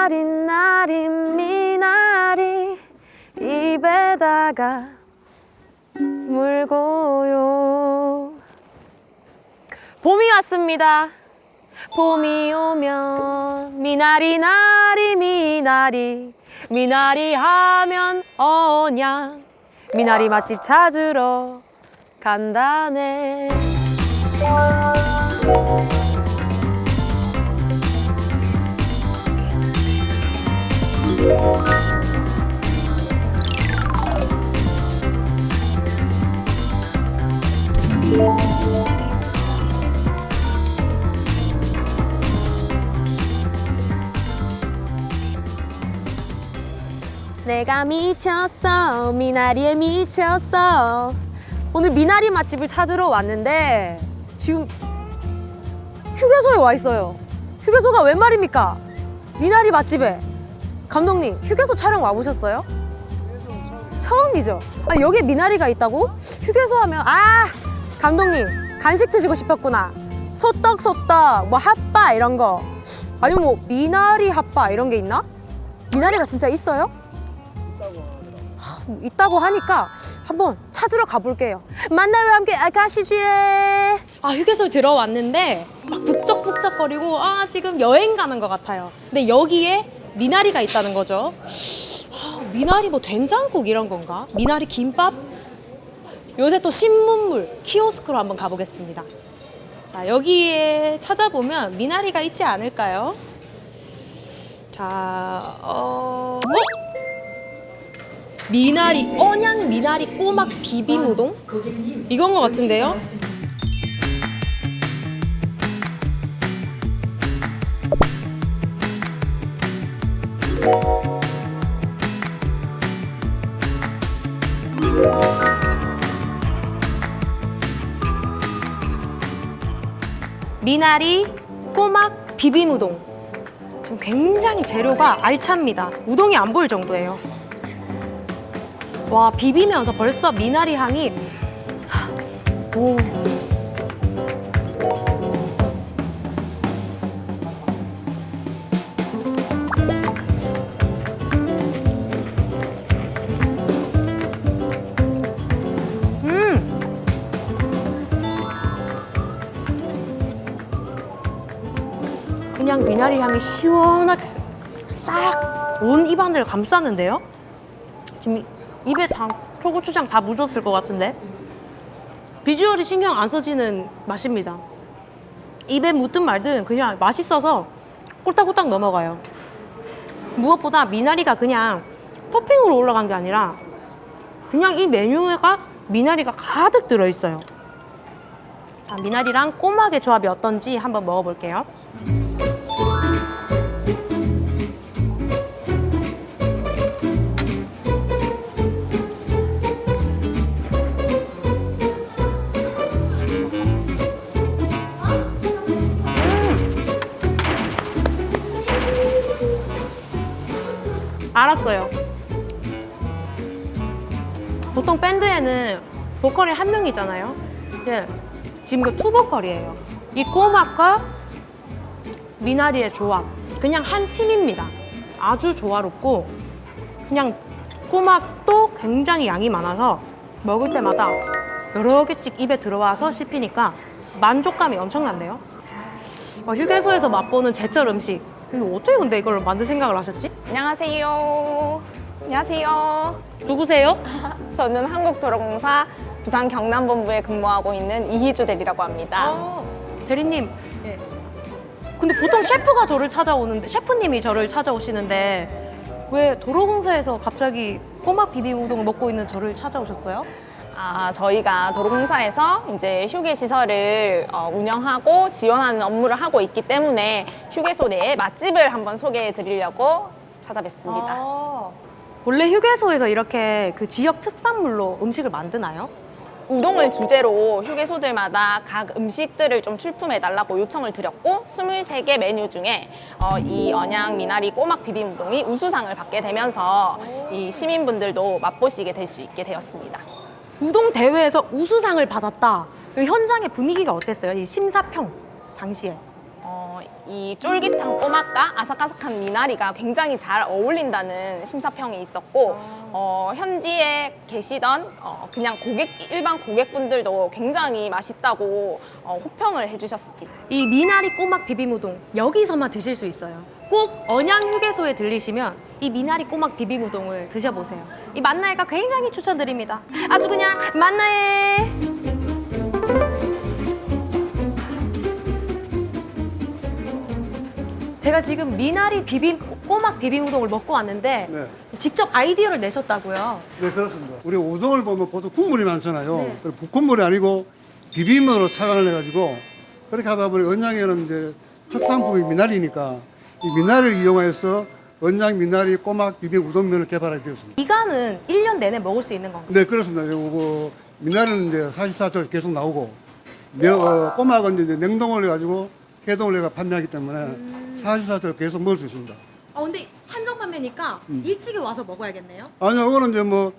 나린 나린 미나리 입에다가 물고요. 봄이 왔습니다. 봄이 오면 미나리 나리 미나리 미나리 하면 언양 미나리 맛집 찾으러 간다네. 내가 미쳤어 미나리에 미쳤어. 오늘 미나리 맛집을 찾으러 왔는데 지금 휴게소에 와 있어요. 휴게소가 웬 말입니까? 미나리 맛집에. 감독님 휴게소 촬영 와보셨어요? 처음이죠? 아, 여기에 미나리가 있다고? 휴게소 하면 감독님 간식 드시고 싶었구나. 소떡소떡 뭐 핫바 이런 거 아니면 뭐 미나리 핫바 이런 게 있나? 미나리가 진짜 있어요? 있다고 하니까 한번 찾으러 가볼게요. 만나요 함께 가시지. 휴게소에 들어왔는데 막 북적북적거리고 지금 여행 가는 것 같아요. 근데 여기에 미나리가 있다는 거죠. 미나리 뭐 된장국 이런 건가? 미나리 김밥? 요새 또 신문물 키오스크로 한번 가보겠습니다. 자, 여기에 찾아보면 미나리가 있지 않을까요? 자, 미나리, 언양 미나리 꼬막 비빔우동? 이건 것 같은데요? 미나리 꼬막 비빔우동. 지금 굉장히 재료가 알찹니다. 우동이 안 보일 정도예요. 와, 비비면서 벌써 미나리 향이 오. 그냥 미나리 향이 시원하게 싹 온 입안을 감싸는데요? 지금 입에 다 초고추장 다 묻었을 것 같은데 비주얼이 신경 안 써지는 맛입니다. 입에 묻든 말든 그냥 맛있어서 꼴딱꼴딱 넘어가요. 무엇보다 미나리가 그냥 토핑으로 올라간 게 아니라 그냥 이 메뉴가 미나리가 가득 들어있어요. 자, 미나리랑 꼬막의 조합이 어떤지 한번 먹어볼게요. 알았어요. 보통 밴드에는 보컬이 한 명이잖아요. 근데 지금 이거 투보컬이에요. 이 꼬막과 미나리의 조합, 그냥 한 팀입니다. 아주 조화롭고 그냥 꼬막도 굉장히 양이 많아서 먹을 때마다 여러 개씩 입에 들어와서 씹히니까 만족감이 엄청난데요. 휴게소에서 맛보는 제철 음식. 이거 어떻게 근데 이걸 만들 생각을 하셨지? 안녕하세요. 안녕하세요. 누구세요? 저는 한국도로공사 부산 경남본부에 근무하고 있는 이희주 대리라고 합니다. 대리님. 네. 근데 보통 셰프가 저를 찾아오는데, 셰프님이 저를 찾아오시는데 왜 도로공사에서 갑자기 꼬막 비빔우동 먹고 있는 저를 찾아오셨어요? 저희가 도로공사에서 이제 휴게 시설을 운영하고 지원하는 업무를 하고 있기 때문에 휴게소 내에 맛집을 한번 소개해 드리려고 찾아뵙습니다. 원래 휴게소에서 이렇게 그 지역 특산물로 음식을 만드나요? 우동을 주제로 휴게소들마다 각 음식들을 좀 출품해 달라고 요청을 드렸고 23개 메뉴 중에 이 언양 미나리 꼬막 비빔우동이 우수상을 받게 되면서 이 시민분들도 맛보시게 될 수 있게 되었습니다. 우동 대회에서 우수상을 받았다. 이 현장의 분위기가 어땠어요? 이 심사평 당시에. 이 쫄깃한 꼬막과 아삭아삭한 미나리가 굉장히 잘 어울린다는 심사평이 있었고 현지에 계시던 그냥 일반 고객분들도 굉장히 맛있다고 호평을 해주셨습니다. 이 미나리 꼬막 비빔우동 여기서만 드실 수 있어요. 꼭 언양 휴게소에 들리시면 이 미나리 꼬막 비빔우동을 드셔보세요. 이 만나해가 굉장히 추천드립니다. 아주 그냥 만나해. 제가 지금 미나리 꼬막 비빔우동을 먹고 왔는데 네. 직접 아이디어를 내셨다고요? 네, 그렇습니다. 우리 우동을 보면 보통 국물이 많잖아요. 국물이 아니고 비빔으로 착안을 해가지고 그렇게 하다 보니 언양에는 이제 특산품이 미나리니까 이 미나리를 이용해서 언양 미나리 꼬막 비빔 우동면을 개발하게 되었습니다. 이간은 1년 내내 먹을 수 있는 건가요? 네, 그렇습니다. 요거 미나리는 이제 44초 계속 나오고 꼬막은 이제 냉동을 해가지고 해동을 해가 판매하기 때문에 44초 계속 먹을 수 있습니다. 근데 한정 판매니까 일찍이 와서 먹어야겠네요. 아니요, 이거는 이제 뭐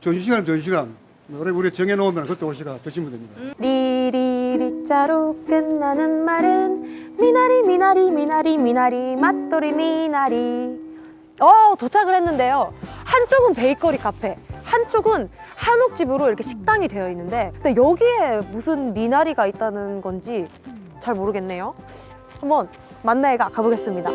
전시시간 우리 정해놓으면 그때 오시가 드시면 됩니다. 리리리자로 끝나는 말은 미나리 미나리 미나리 미나리 맛돌이 미나리. 도착을 했는데요. 한쪽은 베이커리 카페, 한쪽은 한옥집으로 이렇게 식당이 되어 있는데 근데 여기에 무슨 미나리가 있다는 건지 잘 모르겠네요. 한번 만나해가 가보겠습니다.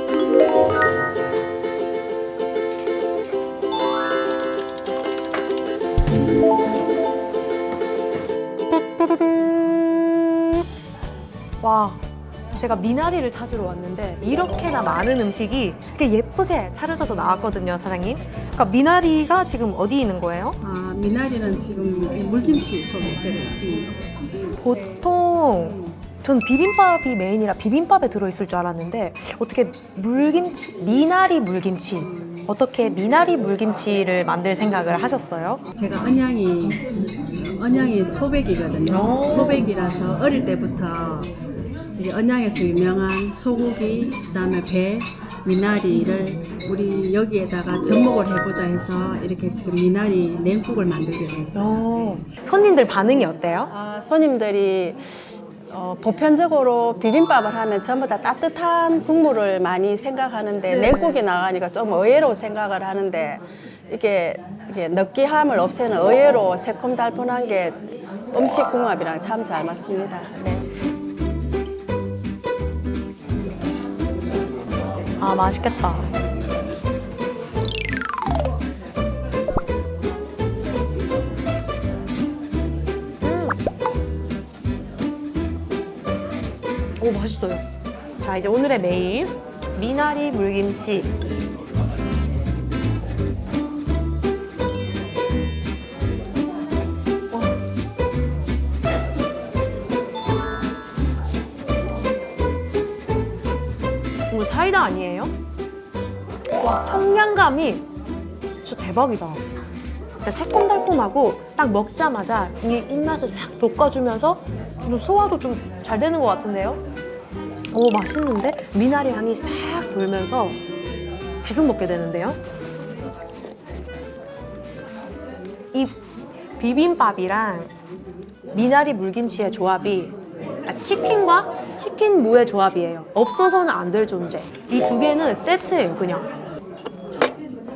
와, 제가 미나리를 찾으러 왔는데 이렇게나 많은 음식이 이렇게 예쁘게 차려져서 나왔거든요, 사장님. 그러니까 미나리가 지금 어디 있는 거예요? 미나리는 지금 물김치 속에 들어있습니다. 보통 전 비빔밥이 메인이라 비빔밥에 들어있을 줄 알았는데 어떻게 물김치, 미나리 물김치, 어떻게 미나리 물김치를 만들 생각을 하셨어요? 제가 언양이 토백이거든요. 토백이라서 어릴 때부터 지금 언양에서 유명한 소고기, 그다음에 배, 미나리를 우리 여기에다가 접목을 해보자 해서 이렇게 지금 미나리 냉국을 만들게 됐어요. 손님들 반응이 어때요? 손님들이 보편적으로 비빔밥을 하면 전부 다 따뜻한 국물을 많이 생각하는데 냉국이 나가니까 좀 의외로 생각을 하는데 이게 느끼함을 없애는 의외로 새콤달콤한 게 음식 궁합이랑 참 잘 맞습니다. 네. 맛있겠다. 오, 맛있어요. 자, 이제 오늘의 메인 미나리 물김치. 이거 사이다 아니에요? 와, 청량감이 진짜 대박이다. 그러니까 새콤달콤하고 딱 먹자마자 이 입맛을 싹 돋궈주면서 소화도 좀 잘 되는 것 같은데요? 오, 맛있는데? 미나리 향이 싹 돌면서 계속 먹게 되는데요? 이 비빔밥이랑 미나리 물김치의 조합이 치킨과 치킨 무의 조합이에요. 없어서는 안 될 존재. 이 두 개는 세트예요, 그냥.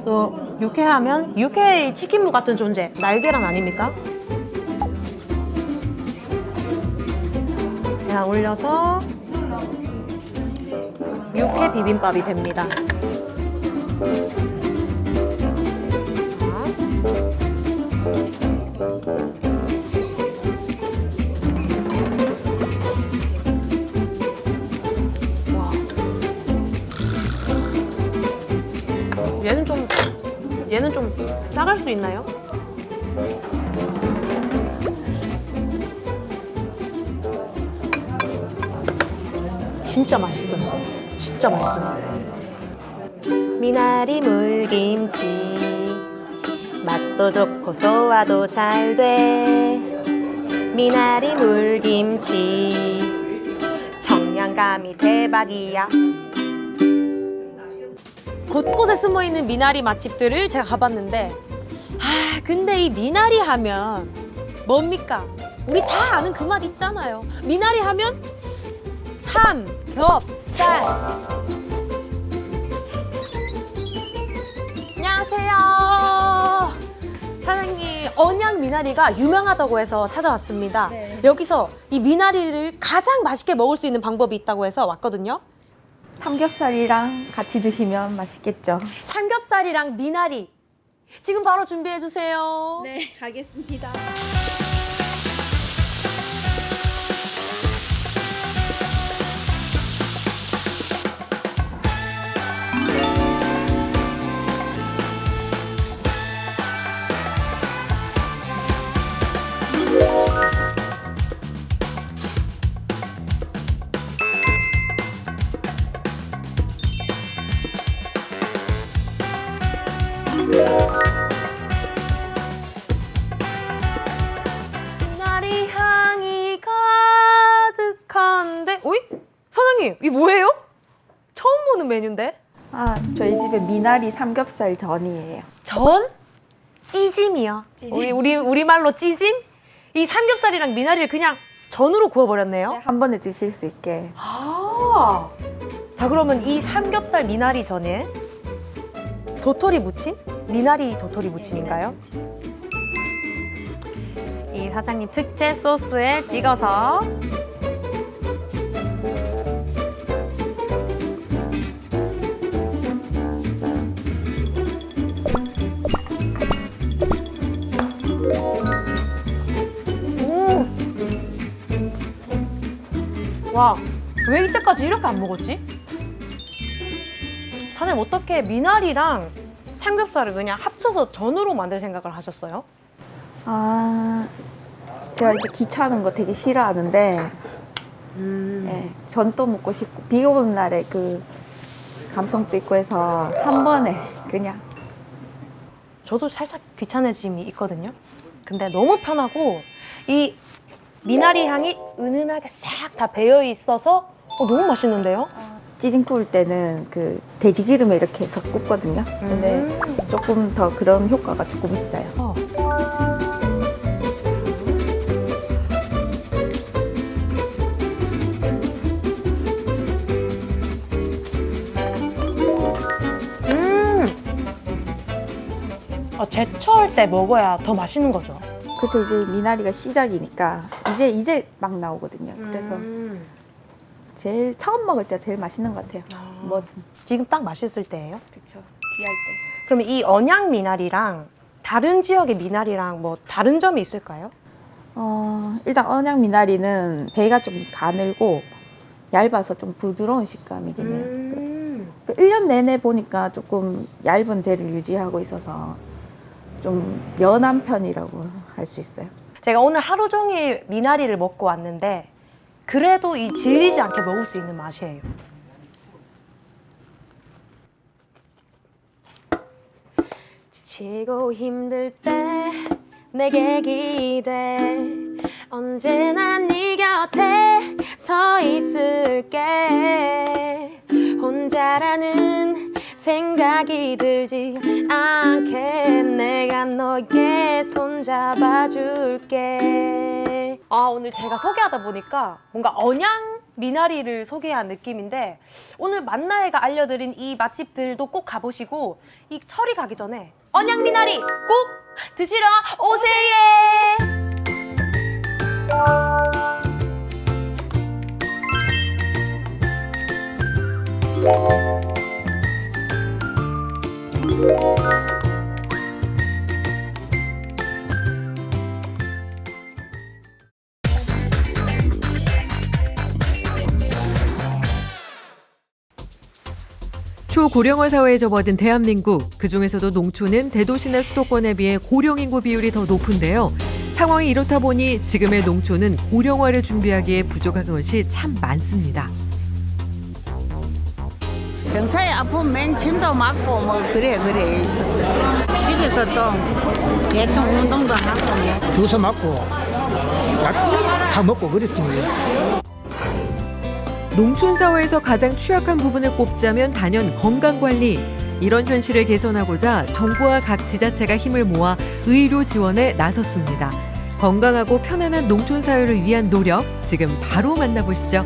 또 육회하면 육회의 치킨무 같은 존재. 날계란 아닙니까? 그냥 올려서 육회 비빔밥이 됩니다. 얘는 좀 싸갈 수 있나요? 진짜 맛있어요. 진짜 맛있어요. 미나리 물김치 맛도 좋고 소화도 잘 돼. 미나리 물김치 청량감이 대박이야. 곳곳에 숨어있는 미나리 맛집들을 제가 가봤는데 근데 이 미나리 하면 뭡니까? 우리 다 아는 그 맛 있잖아요. 미나리 하면 삼겹살. 안녕하세요. 사장님, 언양 미나리가 유명하다고 해서 찾아왔습니다. 네. 여기서 이 미나리를 가장 맛있게 먹을 수 있는 방법이 있다고 해서 왔거든요. 삼겹살이랑 같이 드시면 맛있겠죠. 삼겹살이랑 미나리. 지금 바로 준비해 주세요. 네, 가겠습니다. 미나리 향이 가득한데, 오이? 사장님, 이게 뭐예요? 처음 보는 메뉴인데? 아, 저희 집에 미나리 삼겹살 전이에요. 전? 찌짐이요. 우리말로 찌짐? 이 삼겹살이랑 미나리를 그냥 전으로 구워버렸네요. 한 번에 드실 수 있게. 아. 자, 그러면 이 삼겹살 미나리 전에 도토리 무침? 미나리 도토리 무침인가요? 이 사장님 특제 소스에 찍어서 와, 왜 이때까지 이렇게 안 먹었지? 사장님 어떻게 미나리랑 삼겹살을 그냥 합쳐서 전으로 만들 생각을 하셨어요? 아, 제가 이렇게 귀찮은 거 되게 싫어하는데, 예, 전도 먹고 싶고, 비 오는 날에 그 감성도 있고 해서 한 번에 그냥. 저도 살짝 귀찮아짐이 있거든요. 근데 너무 편하고 이 미나리 향이 은은하게 싹 다 배어 있어서 너무 맛있는데요? 찌짐 구울 때는 그 돼지 기름에 이렇게 해서 굽거든요. 근데 조금 더 그런 효과가 조금 있어요. 제철 때 먹어야 더 맛있는 거죠. 그래서 이제 미나리가 시작이니까 이제 막 나오거든요. 그래서 제일 처음 먹을 때가 제일 맛있는 것 같아요. 뭐든. 지금 딱 맛있을 때예요? 그렇죠. 귀할 때. 그럼 이 언양 미나리랑 다른 지역의 미나리랑 뭐 다른 점이 있을까요? 일단 언양 미나리는 배가 좀 가늘고 얇아서 좀 부드러운 식감이긴 해요. 1년 내내 보니까 조금 얇은 배를 유지하고 있어서 좀 연한 편이라고 할 수 있어요. 제가 오늘 하루 종일 미나리를 먹고 왔는데 그래도 이 질리지 않게 먹을 수 있는 맛이에요. 지치고 힘들 때 내게 기대 언제나 네 곁에 서 있을게 혼자라는 생각이 들지 않게 내가 너의 손 잡아줄게. 오늘 제가 소개하다 보니까 뭔가 언양 미나리를 소개한 느낌인데 오늘 만나해가 알려드린 이 맛집들도 꼭 가보시고 이 철이 가기 전에 언양 미나리 꼭 드시러 오세요. 초고령화 사회에 접어든 대한민국, 그중에서도 농촌은 대도시나 수도권에 비해 고령 인구 비율이 더 높은데요. 상황이 이렇다 보니 지금의 농촌은 고령화를 준비하기에 부족한 것이 참 많습니다. 경사에 아프면 맨 침도 맞고 뭐 그래 있었어요. 집에서 또 대충 운동도 하고 주워 맞고 약 다 먹고 그랬지 뭐. 농촌 사회에서 가장 취약한 부분을 꼽자면 단연 건강관리. 이런 현실을 개선하고자 정부와 각 지자체가 힘을 모아 의료 지원에 나섰습니다. 건강하고 편안한 농촌 사회를 위한 노력, 지금 바로 만나보시죠.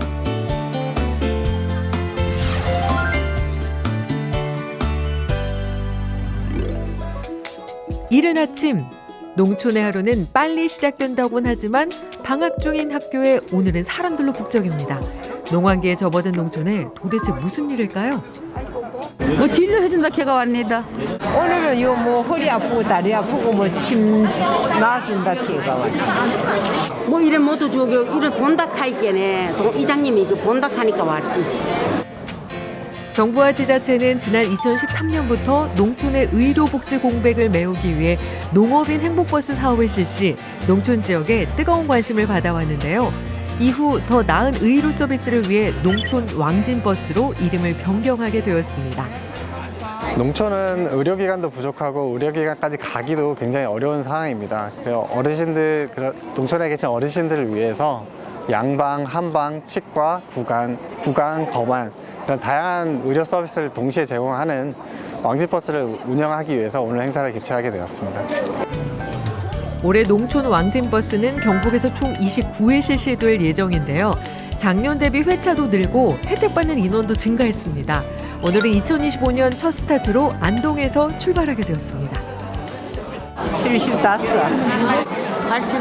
이른 아침 농촌의 하루는 빨리 시작된다곤 하지만 방학 중인 학교에 오늘은 사람들로 북적입니다. 농한기에 접어든 농촌에 도대체 무슨 일일까요? 진료해준다 걔가 왔니다. 오늘은 요 뭐 허리 아프고 다리 아프고 뭐 침 놔준다 걔가 왔지. 뭐 이래 모두 저기 이래 본닥 하니까네 이장님이 그 본닥 하니까 왔지. 정부와 지자체는 지난 2013년부터 농촌의 의료복지 공백을 메우기 위해 농업인 행복버스 사업을 실시, 농촌 지역에 뜨거운 관심을 받아왔는데요. 이후 더 나은 의료 서비스를 위해 농촌 왕진버스로 이름을 변경하게 되었습니다. 농촌은 의료기관도 부족하고 의료기관까지 가기도 굉장히 어려운 상황입니다. 어르신들, 농촌에 계신 어르신들을 위해서 양방, 한방, 치과, 구강, 검안 이런 다양한 의료 서비스를 동시에 제공하는 왕진버스를 운영하기 위해서 오늘 행사를 개최하게 되었습니다. 올해 농촌 왕진버스는 경북에서 총 29회 실시될 예정인데요. 작년 대비 회차도 늘고 혜택받는 인원도 증가했습니다. 오늘은 2025년 첫 스타트로 안동에서 출발하게 되었습니다. 75, 81.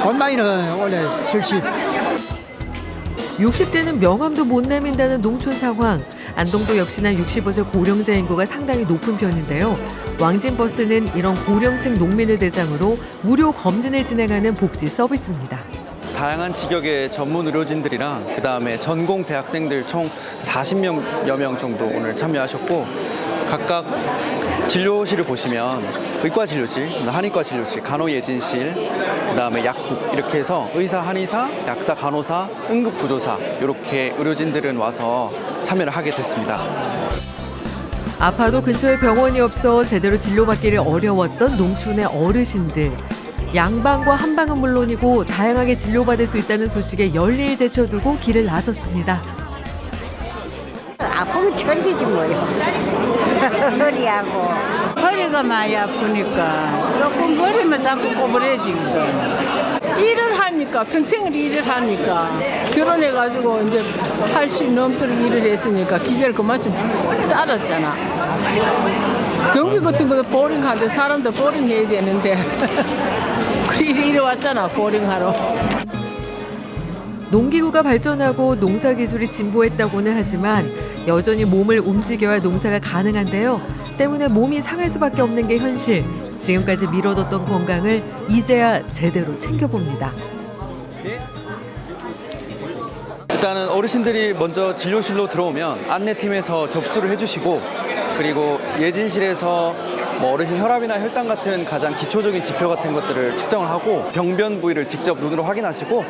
온라인은 원래 70. 60대는 명함도 못 내민다는 농촌 상황. 안동도 역시나 65세 고령자 인구가 상당히 높은 편인데요. 왕진버스는 이런 고령층 농민을 대상으로 무료 검진을 진행하는 복지 서비스입니다. 다양한 직역의 전문 의료진들이랑 그다음에 전공 대학생들 총 40여여 명 정도 오늘 참여하셨고, 각각 진료실을 보시면 의과 진료실, 한의과 진료실, 간호예진실, 그다음에 약국 이렇게 해서 의사, 한의사, 약사, 간호사, 응급구조사 이렇게 의료진들은 와서 참여를 하게 됐습니다. 아파도 근처에 병원이 없어 제대로 진료받기를 어려웠던 농촌의 어르신들. 양방과 한방은 물론이고 다양하게 진료받을 수 있다는 소식에 열일 제쳐두고 길을 나섰습니다. 아프면 천지지 뭐요. 허리하고. 허리가 많이 아프니까 조금 걸으면 자꾸 꼬부러지거든. 일을 하니까, 평생을 일을 하니까, 결혼해가지고 이제 80 넘도록 일을 했으니까 기계를 그만큼 따랐잖아. 경기 같은 것도 보링하는데 사람도 보링 해야 되는데 그래 이리 왔잖아, 보링하러. 농기구가 발전하고 농사 기술이 진보했다고는 하지만 여전히 몸을 움직여야 농사가 가능한데요. 때문에 몸이 상할 수밖에 없는 게 현실. 지금까지 미뤄뒀던 건강을 이제야 제대로 챙겨봅니다. 일단은 어르신들이 먼저 진료실로 들어오면 안내팀에서 접수를 해주시고, 그리고 예진실에서 뭐 어르신 혈압이나 혈당 같은 가장 기초적인 지표 같은 것들을 측정을 하고 병변 부위를 직접 눈으로 확인하시고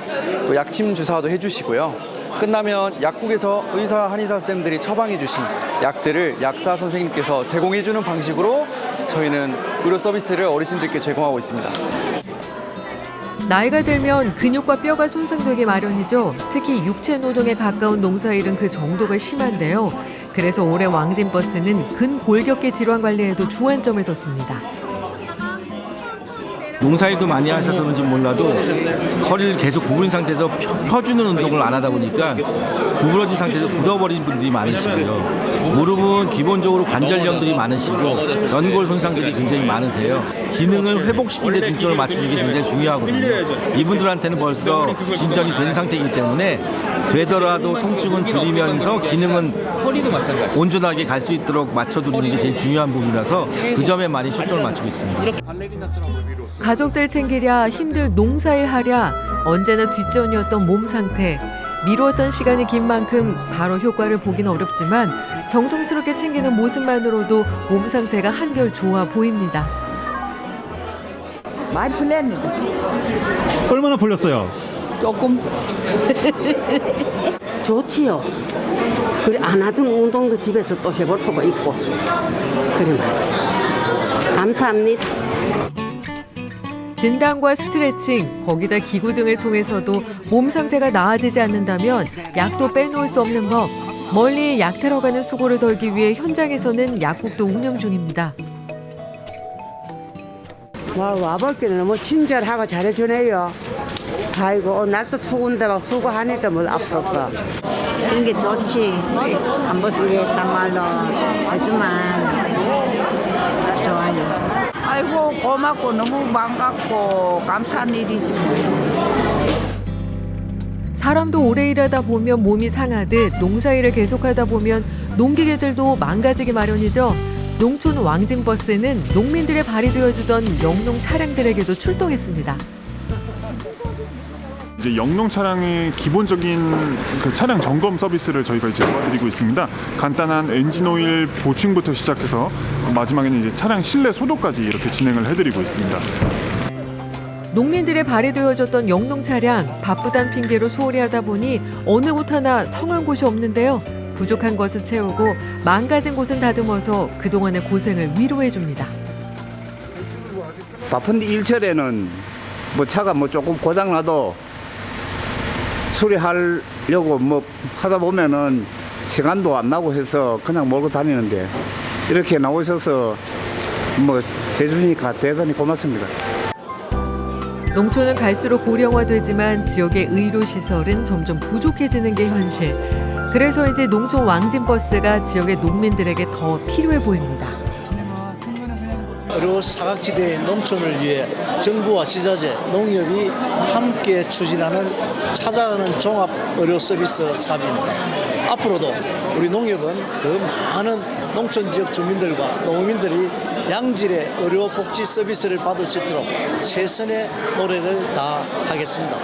또 약침 주사도 해주시고요. 끝나면 약국에서 의사, 한의사 쌤들이 처방해 주신 약들을 약사 선생님께서 제공해주는 방식으로 저희는 의료 서비스를 어르신들께 제공하고 있습니다. 나이가 들면 근육과 뼈가 손상되기 마련이죠. 특히 육체 노동에 가까운 농사일은 그 정도가 심한데요. 그래서 올해 왕진버스는 근골격계 질환 관리에도 주안점을 뒀습니다. 농사일도 많이 하셔서 그런지 몰라도 허리를 계속 구부린 상태에서 펴주는 운동을 안 하다 보니까 구부러진 상태에서 굳어버린 분들이 많으시고요. 무릎은 기본적으로 관절염들이 많으시고 연골 손상들이 굉장히 많으세요. 기능을 회복시키는 데 중점을 맞추는 게 굉장히 중요하거든요. 이분들한테는 벌써 진전이 된 상태이기 때문에 되더라도 통증은 줄이면서 기능은 온전하게 갈 수 있도록 맞춰드리는 게 제일 중요한 부분이라서 그 점에 많이 초점을 맞추고 있습니다. 가족들 챙기랴, 힘들 농사일 하랴, 언제나 뒷전이었던 몸 상태. 미루었던 시간이 긴 만큼 바로 효과를 보긴 어렵지만 정성스럽게 챙기는 모습만으로도 몸 상태가 한결 좋아 보입니다. 많이 풀렸는데. 얼마나 풀렸어요? 조금. 좋지요. 그래 안 하던 운동도 집에서 또 해볼 수가 있고. 그래 말이야. 감사합니다. 진단과 스트레칭, 거기다 기구 등을 통해서도 몸 상태가 나아지지 않는다면 약도 빼놓을 수 없는 법. 멀리 약 타러 가는 수고를 덜기 위해 현장에서는 약국도 운영 중입니다. 와볼게는 너무 친절하고 잘해주네요. 아이고 날도 추운데 막 수고하니까 뭐 앞서서. 이런 게 좋지. 한 번씩 왜 참말로 하지만 좋아요. 아이고 고맙고 너무 반갑고 감사한 일이지 뭐. 사람도 오래 일하다 보면 몸이 상하듯 농사일을 계속하다 보면 농기계들도 망가지기 마련이죠. 농촌 왕진버스는 농민들의 발이 되어주던 영농 차량들에게도 출동했습니다. 이제 영농 차량의 기본적인 그 차량 점검 서비스를 저희가 이제 도와드리고 있습니다. 간단한 엔진 오일 보충부터 시작해서 마지막에는 이제 차량 실내 소독까지 이렇게 진행을 해드리고 있습니다. 농민들의 발이 되어줬던 영농 차량, 바쁘단 핑계로 소홀히 하다 보니 어느 곳 하나 성한 곳이 없는데요. 부족한 것은 채우고 망가진 곳은 다듬어서 그동안의 고생을 위로해 줍니다. 바쁜 일철에는 뭐 차가 뭐 조금 고장나도 수리하려고 뭐 하다 보면은 시간도 안 나고 해서 그냥 몰고 다니는데 이렇게 나오셔서 뭐 해주시니까 대단히 고맙습니다. 농촌은 갈수록 고령화되지만 지역의 의료시설은 점점 부족해지는 게 현실. 그래서 이제 농촌 왕진버스가 지역의 농민들에게 더 필요해 보입니다. 어려운 사각지대의 농촌을 위해 정부와 지자체, 농협이 함께 추진하는 찾아가는 종합 의료 서비스 사업입니다. 앞으로도 우리 농협은 더 많은 농촌 지역 주민들과 농민들이 양질의 의료 복지 서비스를 받을 수 있도록 최선의 노력을 다하겠습니다.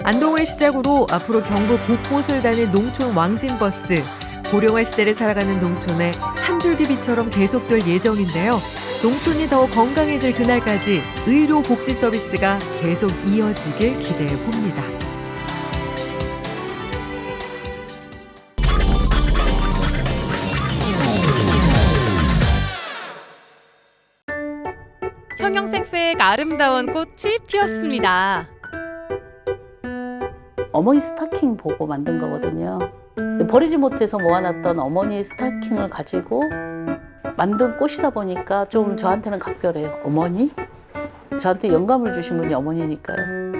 안동을 시작으로 앞으로 경북 곳곳을 다닐 농촌 왕진버스. 고령화 시대를 살아가는 농촌의 한 줄기 빛처럼 계속될 예정인데요. 농촌이 더 건강해질 그날까지 의료 복지 서비스가 계속 이어지길 기대해 봅니다. 형형색색 아름다운 꽃이 피었습니다. 어머니 스타킹 보고 만든 거거든요. 버리지 못해서 모아놨던 어머니 스타킹을 가지고 만든 꽃이다 보니까 좀 저한테는 각별해요. 어머니? 저한테 영감을 주신 분이 어머니니까요.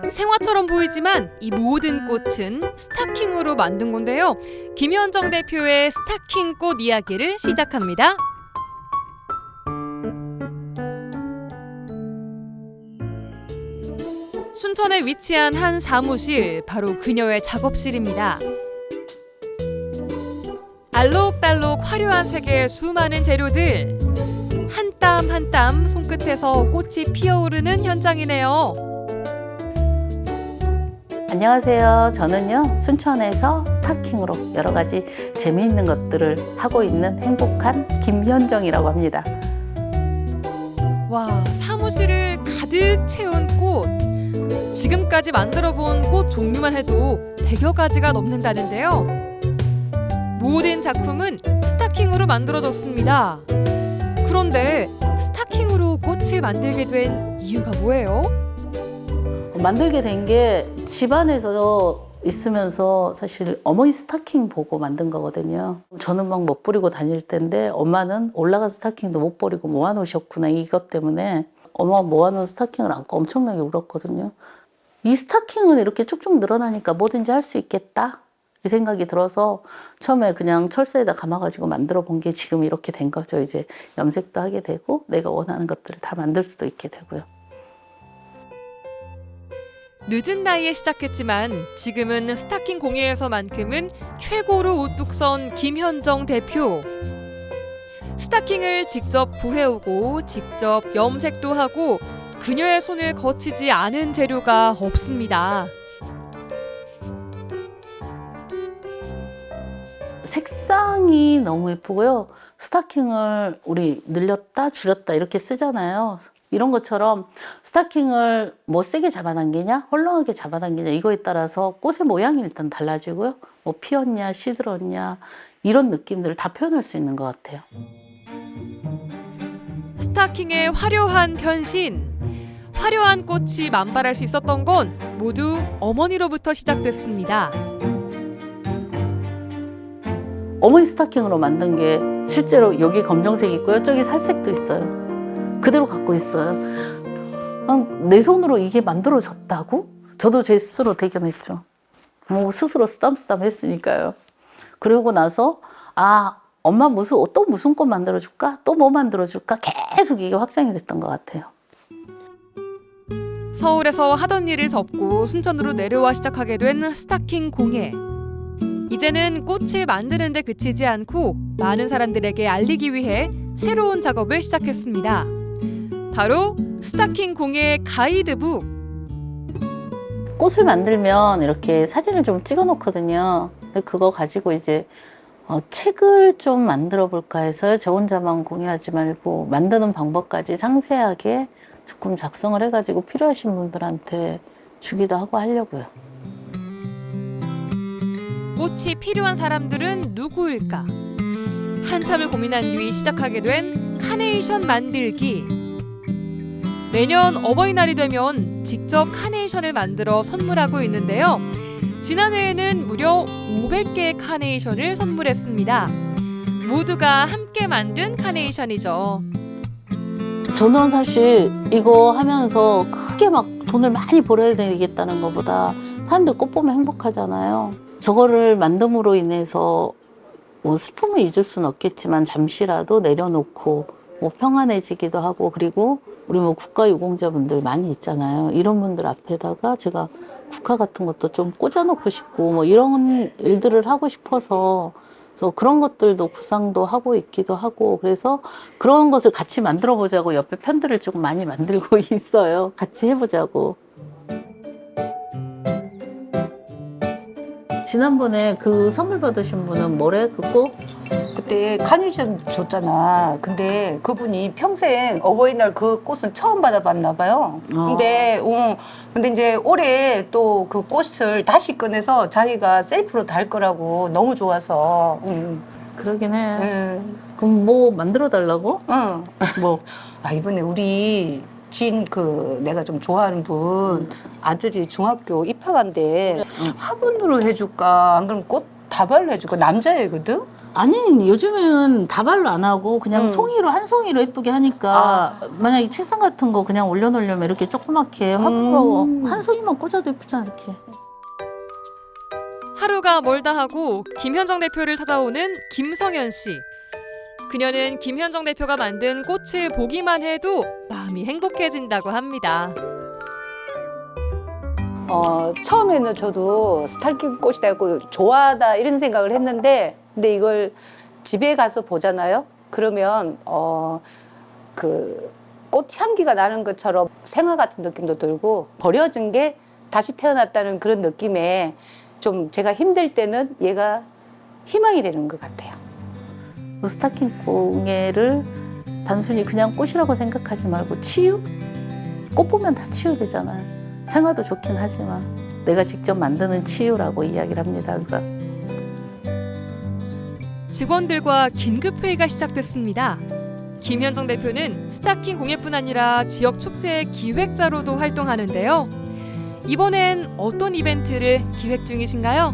생화처럼 보이지만 이 모든 꽃은 스타킹으로 만든 건데요. 김현정 대표의 스타킹 꽃 이야기를 시작합니다. 순천에 위치한 한 사무실, 바로 그녀의 작업실입니다. 알록달록 화려한 색의 수많은 재료들, 한 땀 한 땀 손끝에서 꽃이 피어오르는 현장이네요. 안녕하세요. 저는요, 순천에서 스타킹으로 여러 가지 재미있는 것들을 하고 있는 행복한 김현정이라고 합니다. 와, 사무실을 가득 채운 꽃. 지금까지 만들어본 꽃 종류만 해도 100여 가지가 넘는다는데요. 모든 작품은 스타킹으로 만들어졌습니다. 그런데 스타킹으로 꽃을 만들게 된 이유가 뭐예요? 만들게 된 게 집안에서 있으면서 사실 어머니 스타킹 보고 만든 거거든요. 저는 막 못 버리고 다닐 때인데 엄마는 올라간 스타킹도 못 버리고 모아놓으셨구나, 이것 때문에 엄마 모아놓은 스타킹을 안고 엄청나게 울었거든요. 이 스타킹은 이렇게 쭉쭉 늘어나니까 뭐든지 할 수 있겠다, 이 생각이 들어서 처음에 그냥 철사에다 감아가지고 만들어 본 게 지금 이렇게 된 거죠. 이제 염색도 하게 되고 내가 원하는 것들을 다 만들 수도 있게 되고요. 늦은 나이에 시작했지만 지금은 스타킹 공예에서만큼은 최고로 우뚝 선 김현정 대표. 스타킹을 직접 구해오고 직접 염색도 하고 그녀의 손을 거치지 않은 재료가 없습니다. 색상이 너무 예쁘고요. 스타킹을 우리 늘렸다 줄였다 이렇게 쓰잖아요. 이런 것처럼 스타킹을 뭐 세게 잡아당기냐 헐렁하게 잡아당기냐 이거에 따라서 꽃의 모양이 일단 달라지고요. 뭐 피었냐 시들었냐 이런 느낌들을 다 표현할 수 있는 것 같아요. 스타킹의 화려한 변신. 화려한 꽃이 만발할 수 있었던 건 모두 어머니로부터 시작됐습니다. 어머니 스타킹으로 만든 게 실제로 여기 검정색이 있고요. 저기 살색도 있어요. 그대로 갖고 있어요. 내 손으로 이게 만들어졌다고? 저도 제 스스로 대견했죠. 뭐 스스로 쓰담쓰담 했으니까요. 그러고 나서 아, 엄마 또 무슨 꽃 만들어줄까? 또 뭐 만들어줄까? 계속 이게 확장이 됐던 것 같아요. 서울에서 하던 일을 접고 순천으로 내려와 시작하게 된 스타킹 공예. 이제는 꽃을 만드는 데 그치지 않고 많은 사람들에게 알리기 위해 새로운 작업을 시작했습니다. 바로 스타킹 공예 가이드북. 꽃을 만들면 이렇게 사진을 좀 찍어 놓거든요. 근데 그거 가지고 이제 책을 좀 만들어 볼까 해서 저 혼자만 공유하지 말고 만드는 방법까지 상세하게 조금 작성을 해가지고 필요하신 분들한테 주기도 하고 하려고요. 꽃이 필요한 사람들은 누구일까? 한참을 고민한 뒤 시작하게 된 카네이션 만들기. 매년 어버이날이 되면 직접 카네이션을 만들어 선물하고 있는데요. 지난해에는 무려 500개의 카네이션을 선물했습니다. 모두가 함께 만든 카네이션이죠. 저는 사실 이거 하면서 크게 막 돈을 많이 벌어야 되겠다는 것보다 사람들 꽃 보면 행복하잖아요. 저거를 만듦으로 인해서 뭐 슬픔을 잊을 수는 없겠지만 잠시라도 내려놓고 뭐 평안해지기도 하고, 그리고 우리 뭐 국가유공자분들 많이 있잖아요. 이런 분들 앞에다가 제가 국화 같은 것도 좀 꽂아놓고 싶고 뭐 이런 일들을 하고 싶어서 그래서 그런 것들도 구상도 하고 있기도 하고, 그래서 그런 것을 같이 만들어 보자고 옆에 편들을 조금 많이 만들고 있어요. 같이 해보자고. 지난번에 그 선물 받으신 분은 뭐래? 그거? 그때 카네이션 줬잖아. 근데 그분이 평생 어버이날 그 꽃은 처음 받아봤나 봐요. 근데 이제 올해 또 그 꽃을 다시 꺼내서 자기가 셀프로 달 거라고 너무 좋아서. 그러긴 해. 그럼 뭐 만들어 달라고? 응. 뭐? 아, 이번에 우리 지인 내가 좀 좋아하는 분 아들이 중학교 입학한대. 화분으로 해줄까? 안 그러면 꽃 다발로 해줄까? 남자애거든? 아니, 요즘은 다발로 안 하고 그냥 송이로, 한 송이로 예쁘게 하니까 만약에 책상 같은 거 그냥 올려놓으려면 이렇게 조그맣게 화분으로 한 송이만 꽂아도 예쁘잖아, 이렇게. 하루가 멀다 하고 김현정 대표를 찾아오는 김성현 씨. 그녀는 김현정 대표가 만든 꽃을 보기만 해도 마음이 행복해진다고 합니다. 처음에는 저도 스타킹 꽃이다 했고 좋아하다 이런 생각을 했는데, 근데 이걸 집에 가서 보잖아요. 그러면 그 꽃 향기가 나는 것처럼 생화 같은 느낌도 들고, 버려진 게 다시 태어났다는 그런 느낌에 좀 제가 힘들 때는 얘가 희망이 되는 것 같아요. 스타킹 공예를 단순히 그냥 꽃이라고 생각하지 말고 치유? 꽃 보면 다 치유되잖아요. 생화도 좋긴 하지만 내가 직접 만드는 치유라고 이야기를 합니다, 항상. 직원들과 긴급회의가 시작됐습니다. 김현정 대표는 스타킹 공예뿐 아니라 지역 축제의 기획자로도 활동하는데요. 이번엔 어떤 이벤트를 기획 중이신가요?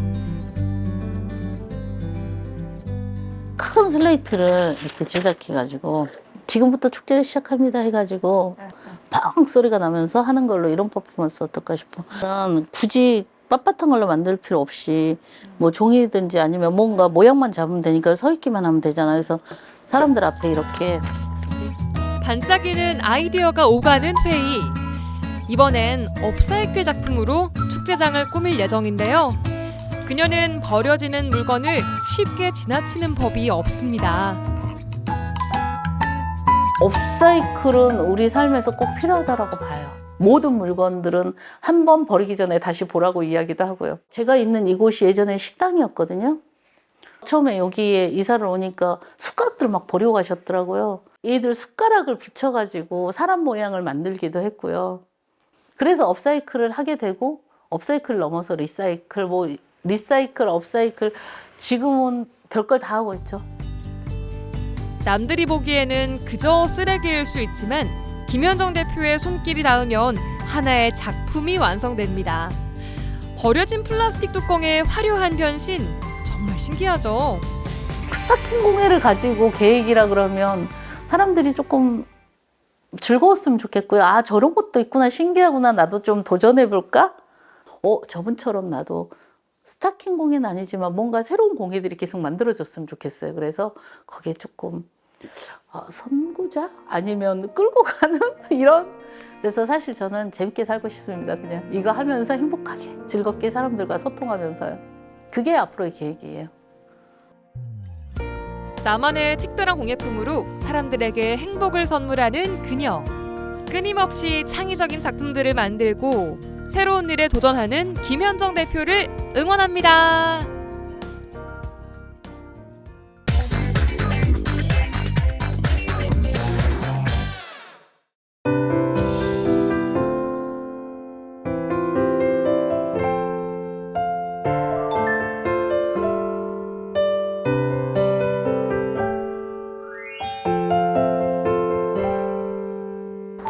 큰 슬레이트를 이렇게 제작해가지고 지금부터 축제를 시작합니다 해가지고 펑 소리가 나면서 하는 걸로 이런 퍼포먼스 어떨까 싶어. 굳이 빳빳한 걸로 만들 필요 없이 뭐 종이든지 아니면 뭔가 모양만 잡으면 되니까 서 있기만 하면 되잖아요. 그래서 사람들 앞에 이렇게 반짝이는 아이디어가 오가는 회의. 이번엔 업사이클 작품으로 축제장을 꾸밀 예정인데요. 그녀는 버려지는 물건을 쉽게 지나치는 법이 없습니다. 업사이클은 우리 삶에서 꼭 필요하다고 봐요. 모든 물건들은 한 번 버리기 전에 다시 보라고 이야기도 하고요. 제가 있는 이곳이 예전에 식당이었거든요. 처음에 여기에 이사를 오니까 숟가락들을 막 버리고 가셨더라고요. 얘들 숟가락을 붙여가지고 사람 모양을 만들기도 했고요. 그래서 업사이클을 하게 되고, 업사이클 넘어서 리사이클, 리사이클, 업사이클, 지금은 별걸 다 하고 있죠. 남들이 보기에는 그저 쓰레기일 수 있지만 김현정 대표의 손길이 닿으면 하나의 작품이 완성됩니다. 버려진 플라스틱 뚜껑의 화려한 변신, 정말 신기하죠? 스타킹 공예를 가지고 계획이라 그러면 사람들이 조금 즐거웠으면 좋겠고요. 아, 저런 것도 있구나, 신기하구나, 나도 좀 도전해볼까? 저분처럼 나도 스타킹 공예는 아니지만 뭔가 새로운 공예들이 계속 만들어졌으면 좋겠어요. 그래서 거기에 조금 선구자 아니면 끌고 가는 이런. 그래서 사실 저는 재밌게 살고 싶습니다. 그냥 이거 하면서 행복하게 즐겁게 사람들과 소통하면서요. 그게 앞으로의 계획이에요. 나만의 특별한 공예품으로 사람들에게 행복을 선물하는 그녀. 끊임없이 창의적인 작품들을 만들고 새로운 일에 도전하는 김현정 대표를 응원합니다.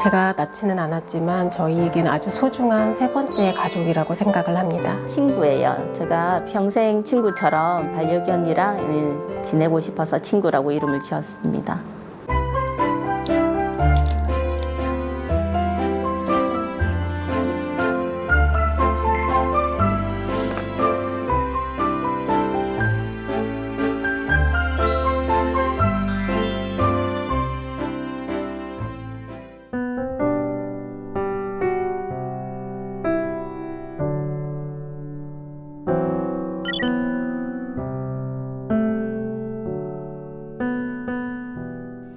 제가 낳지는 않았지만 저희에게는 아주 소중한 세 번째 가족이라고 생각을 합니다. 친구예요. 제가 평생 친구처럼 반려견이랑 지내고 싶어서 친구라고 이름을 지었습니다.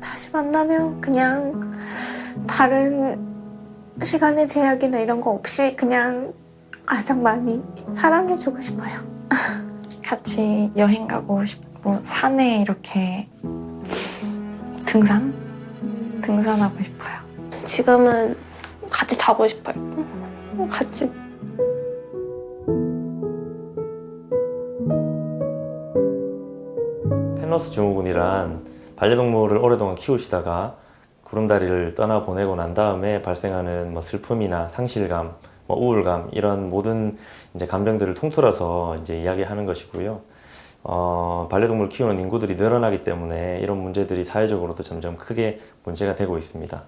다시 만나면 그냥 다른 시간의 제약이나 이런 거 없이 그냥 가장 많이 사랑해주고 싶어요. 같이 여행 가고 싶고 산에 이렇게 등산하고 싶어요. 지금은 같이 자고 싶어요. 같이. 펜로스 증후군이란 반려동물을 오랫동안 키우시다가 구름다리를 떠나보내고 난 다음에 발생하는 슬픔이나 상실감, 우울감 이런 모든 이제 감정들을 통틀어서 이제 이야기하는 것이고요. 반려동물 키우는 인구들이 늘어나기 때문에 이런 문제들이 사회적으로도 점점 크게 문제가 되고 있습니다.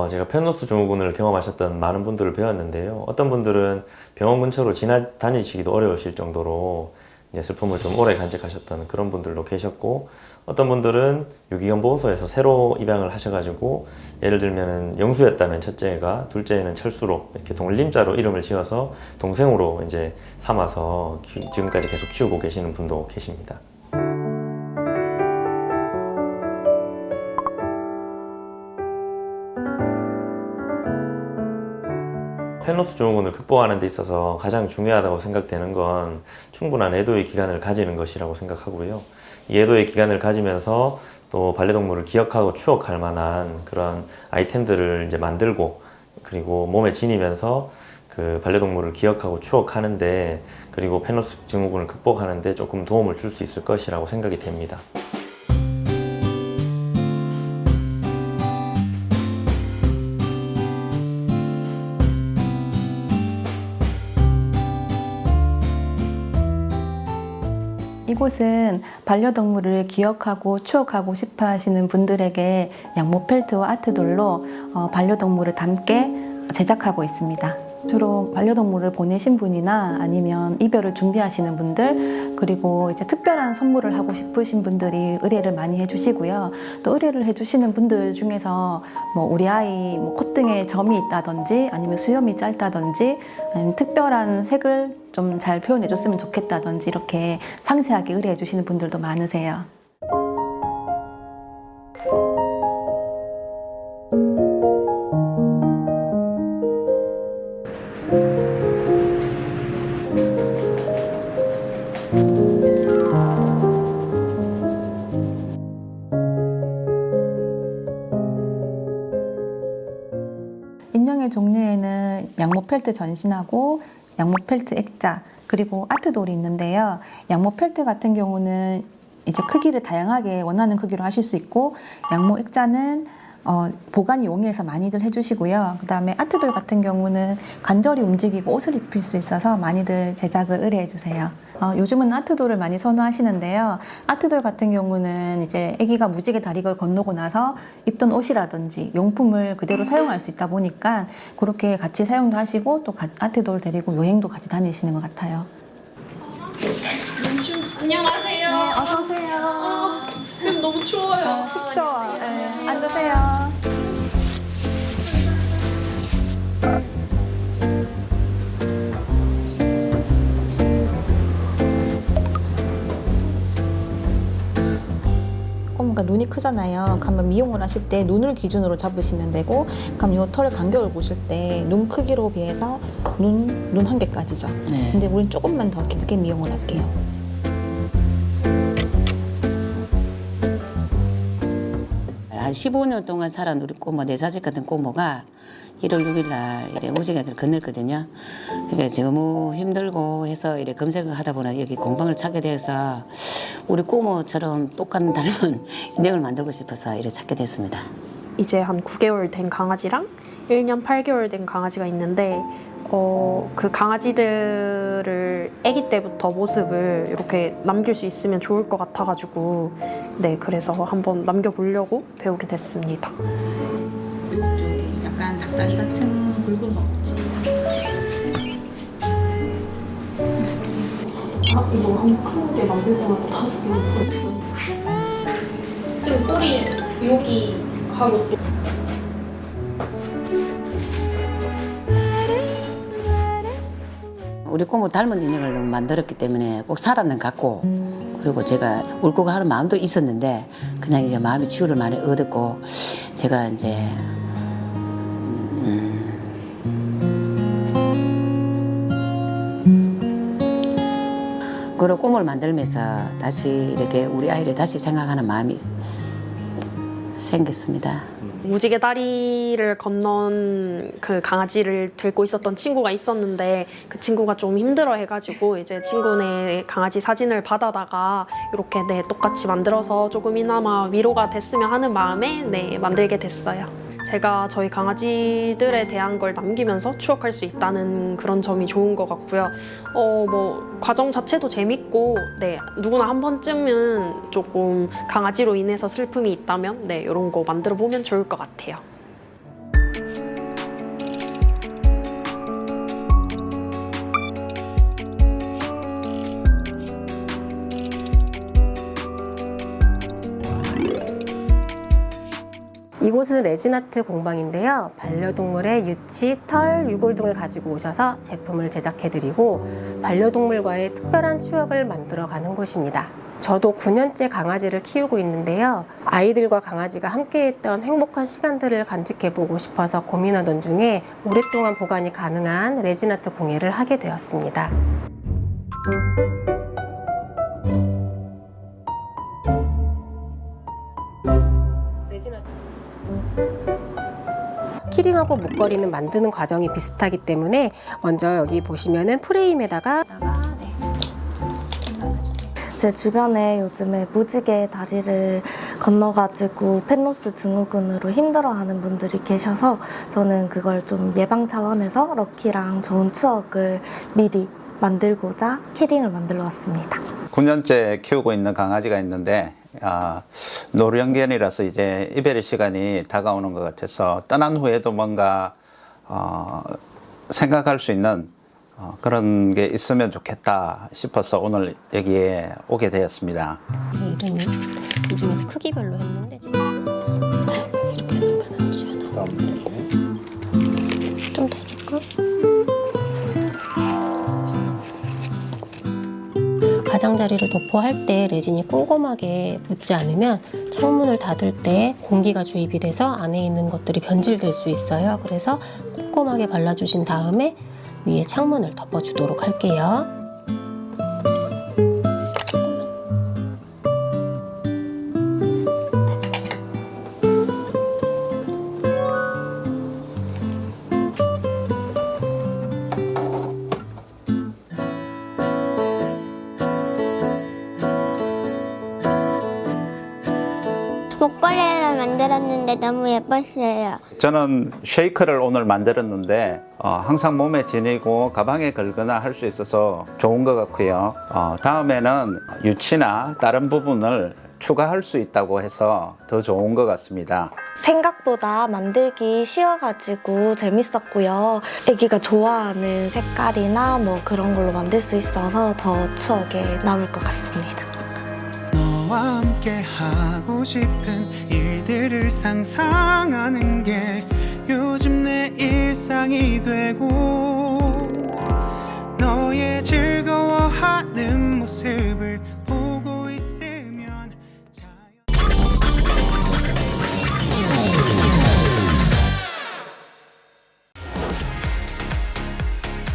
제가 펜로스 증후군을 경험하셨던 많은 분들을 배웠는데요. 어떤 분들은 병원 근처로 지나다니시기도 어려우실 정도로 이제 슬픔을 좀 오래 간직하셨던 그런 분들도 계셨고, 어떤 분들은 유기견 보호소에서 새로 입양을 하셔가지고, 예를 들면은 영수였다면 첫째가, 둘째는 철수로 이렇게 돌림자로 이름을 지어서 동생으로 이제 삼아서 지금까지 계속 키우고 계시는 분도 계십니다. 펜로스 증후군을 극복하는 데 있어서 가장 중요하다고 생각되는 건 충분한 애도의 기간을 가지는 것이라고 생각하고요. 이 애도의 기간을 가지면서 또 반려동물을 기억하고 추억할 만한 그런 아이템들을 이제 만들고, 그리고 몸에 지니면서 그 반려동물을 기억하고 추억하는데, 그리고 펜로스 증후군을 극복하는데 조금 도움을 줄 수 있을 것이라고 생각이 됩니다. 이곳은 반려동물을 기억하고 추억하고 싶어 하시는 분들에게 양모 펠트와 아트돌로 반려동물을 담게 제작하고 있습니다. 주로 반려동물을 보내신 분이나 아니면 이별을 준비하시는 분들, 그리고 이제 특별한 선물을 하고 싶으신 분들이 의뢰를 많이 해주시고요. 또 의뢰를 해주시는 분들 중에서 우리 아이 콧등에 점이 있다든지, 아니면 수염이 짧다든지, 아니면 특별한 색을 좀 잘 표현해 줬으면 좋겠다든지, 이렇게 상세하게 의뢰해 주시는 분들도 많으세요. 인형의 종류에는 양모 펠트 전신하고 양모 펠트 액자, 그리고 아트돌이 있는데요. 양모 펠트 같은 경우는 이제 크기를 다양하게 원하는 크기로 하실 수 있고, 양모 액자는 보관 용이해서 많이들 해주시고요. 그 다음에 아트돌 같은 경우는 관절이 움직이고 옷을 입힐 수 있어서 많이들 제작을 의뢰해 주세요. 요즘은 아트돌을 많이 선호하시는데요. 아트돌 같은 경우는 이제 아기가 무지개 다리를 건너고 나서 입던 옷이라든지 용품을 그대로 사용할 수 있다 보니까 그렇게 같이 사용도 하시고, 또 아트돌 데리고 여행도 같이 다니시는 것 같아요. 안녕하세요. 네, 어서 오세요. 지금 너무 추워요. 춥죠? 네, 앉으세요. 꼬무가 눈이 크잖아요. 그러면 미용을 하실 때 눈을 기준으로 잡으시면 되고, 그럼 요 털 간격을 보실 때 눈 크기로 비해서 눈 한 개까지죠. 네. 근데 우린 조금만 더 길게 미용을 할게요. 한 15년 동안 살아온 우리 꼬모, 내 자식 같은 꼬모가 1월 6일 날 이래 오지게들 건넜거든요. 그러니까 지금 너무 힘들고 해서 이래 검색을 하다 보니 여기 공방을 찾게 돼서 우리 꼬모처럼 똑같은 닮은 인형을 만들고 싶어서 이래 찾게 됐습니다. 이제 한 9개월 된 강아지랑 1년 8개월 된 강아지가 있는데 그 강아지들을 아기 때부터 모습을 이렇게 남길 수 있으면 좋을 것 같아가지고 네, 그래서 한번 남겨보려고 배우게 됐습니다. 약간 닭다리 같은 굵은 거 먹지. 이거 한 크게 만들 때마다 5개는 보였어요. 지금 꼬리 여기 하고 또 우리 꼬모 닮은 인형을 너무 만들었기 때문에 꼭 살았는 것 같고, 그리고 제가 울고 하는 마음도 있었는데 그냥 이제 마음의 치유를 많이 얻었고, 제가 이제 그런 꿈을 만들면서 다시 이렇게 우리 아이를 다시 생각하는 마음이 생겼습니다. 무지개 다리를 건넌 그 강아지를 데리고 있었던 친구가 있었는데 그 친구가 좀 힘들어 해가지고 이제 친구네 강아지 사진을 받아다가 이렇게 네, 똑같이 만들어서 조금이나마 위로가 됐으면 하는 마음에 네, 만들게 됐어요. 제가 저희 강아지들에 대한 걸 남기면서 추억할 수 있다는 그런 점이 좋은 것 같고요. 뭐 과정 자체도 재밌고, 네, 누구나 한 번쯤은 조금 강아지로 인해서 슬픔이 있다면, 네, 이런 거 만들어 보면 좋을 것 같아요. 이곳은 레진아트 공방인데요. 반려동물의 유치, 털, 유골 등을 가지고 오셔서 제품을 제작해드리고 반려동물과의 특별한 추억을 만들어가는 곳입니다. 저도 9년째 강아지를 키우고 있는데요. 아이들과 강아지가 함께했던 행복한 시간들을 간직해보고 싶어서 고민하던 중에 오랫동안 보관이 가능한 레진아트 공예를 하게 되었습니다. 키링하고 목걸이는 만드는 과정이 비슷하기 때문에 먼저 여기 보시면은 프레임에다가 제 주변에 요즘에 무지개 다리를 건너가지고 펜로스 증후군으로 힘들어하는 분들이 계셔서 저는 그걸 좀 예방 차원에서 럭키랑 좋은 추억을 미리 만들고자 키링을 만들어 왔습니다. 9년째 키우고 있는 강아지가 있는데 노령견이라서 이제 이별의 시간이 다가오는 것 같아서 떠난 후에도 뭔가 생각할 수 있는 그런 게 있으면 좋겠다 싶어서 오늘 여기에 오게 되었습니다. 이름이 이 중에서 크기별로 했는데 지금 이렇게 하면 좀 더 줄까? 가장자리를 도포할 때 레진이 꼼꼼하게 묻지 않으면 창문을 닫을 때 공기가 주입이 돼서 안에 있는 것들이 변질될 수 있어요. 그래서 꼼꼼하게 발라주신 다음에 위에 창문을 덮어주도록 할게요. 목걸이를 만들었는데 너무 예뻤어요. 저는 쉐이크를 오늘 만들었는데 항상 몸에 지니고 가방에 걸거나 할 수 있어서 좋은 것 같고요. 다음에는 유치나 다른 부분을 추가할 수 있다고 해서 더 좋은 것 같습니다. 생각보다 만들기 쉬워가지고 재밌었고요. 애기가 좋아하는 색깔이나 뭐 그런 걸로 만들 수 있어서 더 추억에 남을 것 같습니다. 너와 함께 하고 싶은 일들을 상상하는 게 요즘 내 일상이 되고 너의 즐거워하는 모습을 보고 있으면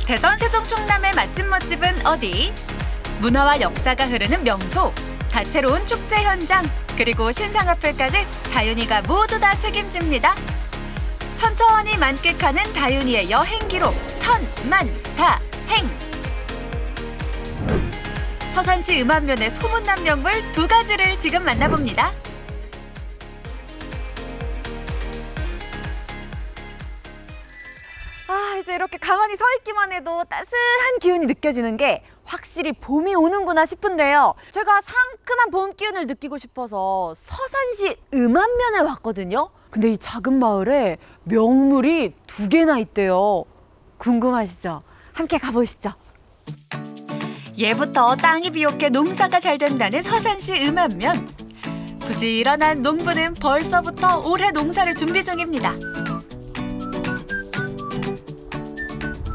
대전 세종 충남의 맛집 멋집은 어디? 문화와 역사가 흐르는 명소, 다채로운 축제 현장, 그리고 신상 어플까지 다윤이가 모두 다 책임집니다. 천천히 만끽하는 다윤이의 여행 기록, 천만다행. 서산시 음암면의 소문난 명물 2가지를 지금 만나봅니다. 이제 이렇게 가만히 서 있기만 해도 따스한 기운이 느껴지는 게 확실히 봄이 오는구나 싶은데요. 제가 상큼한 봄 기운을 느끼고 싶어서 서산시 음암면에 왔거든요. 근데 이 작은 마을에 명물이 2개나 있대요. 궁금하시죠? 함께 가보시죠. 예부터 땅이 비옥해 농사가 잘 된다는 서산시 음암면. 부지런한 농부는 벌써부터 올해 농사를 준비 중입니다.